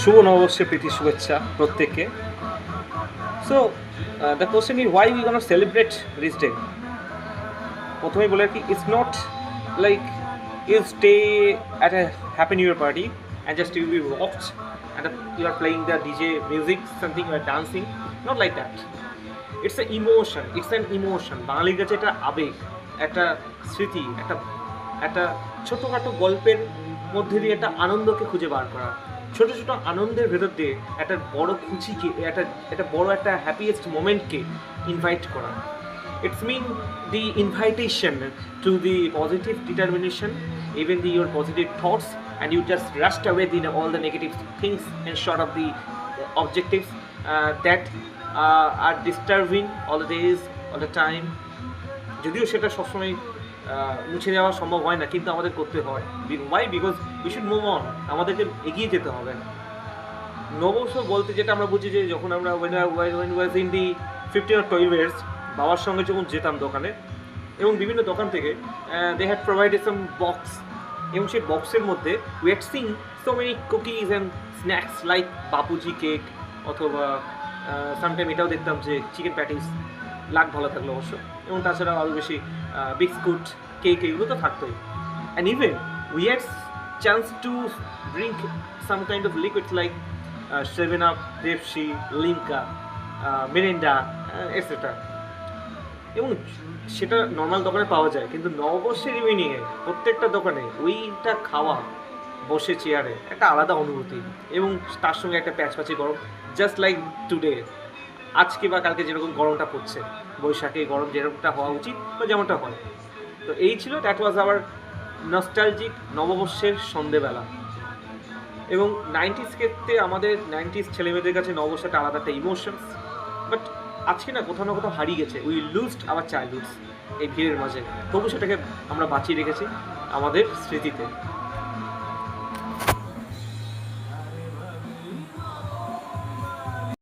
শুভ নববর্ষের প্রীতি শুভেচ্ছা প্রত্যেককে। So the question is why we gonna celebrate this day. প্রথমেই বলে রাখি, it's not like you stay at a happy new year party and just you be walked and you are playing the DJ music something you are dancing, not like that. It's a emotion, it's an emotion. বাঙালির কাছে একটা আবেগ, একটা স্মৃতি, একটা একটা ছোটোখাটো গল্পের মধ্যে দিয়ে একটা আনন্দকে খুঁজে বার করা, ছোটো ছোটো আনন্দের ভেতর দিয়ে একটা বড় খুশিকে, একটা বড় একটা হ্যাপিয়েস্ট মোমেন্টকে ইনভাইট করা। It's mean the invitation to the positive determination, even the your positive thoughts, and you just rushed away all the negative things and short of the objectives that are disturbing all the days, all the time. যদিও সেটা সবসময় মুছে যাওয়া সম্ভব হয় না, কিন্তু আমাদের করতে হয়। Why? Because we should move on. আমাদেরকে এগিয়ে যেতে হবে। নববর্ষ বলতে যেটা আমরা বুঝি, যে যখন আমরা when was in the 15 or 12 years, বাবার সঙ্গে যখন যেতাম দোকানে, এবং বিভিন্ন দোকান থেকে they had provided some box, এবং সেই বক্সের মধ্যে we had seen so many cookies and snacks like Bapuji cake, অথবা সামটাইম এটাও দেখতাম যে চিকেন প্যাটিস, লাক ভালো থাকলো অবশ্য, এবং তাছাড়া আরও বেশি বিস্কুট, কেক, এগুলো তো থাকতোই। And even we had chance to drink some kind of liquids like 7 Up, Pepsi, Limca, Mirinda, etcetera. এবং সেটা নর্মাল দোকানে পাওয়া যায়, কিন্তু নববর্ষের ইভিনিংয়ে প্রত্যেকটা দোকানে ওইটা খাওয়া, বসে চেয়ারে, একটা আলাদা অনুভূতি, এবং তার সঙ্গে একটা প্যাচপ্যাচি গরম, জাস্ট লাইক টুডে, আজকে বা কালকে যেরকম গরমটা পড়ছে, বৈশাখে গরম যেরকমটা হওয়া উচিত বা যেমনটা হয়। তো এই ছিল, দ্যাট ওয়াজ আওয়ার নস্টালজিক নববর্ষের সন্ধেবেলা। এবং 90s ক্ষেত্রে আমাদের 90s ছেলেমেয়েদের কাছে নববর্ষ একটা আলাদা একটা ইমোশনস, বাট আজকে না কোথাও না কোথাও হারিয়ে গেছে। উই লুজড আওয়ার চাইল্ডহুডস এই ভিড়ের মাঝে, তবু সেটাকে আমরা বাঁচিয়ে রেখেছি আমাদের স্মৃতিতে।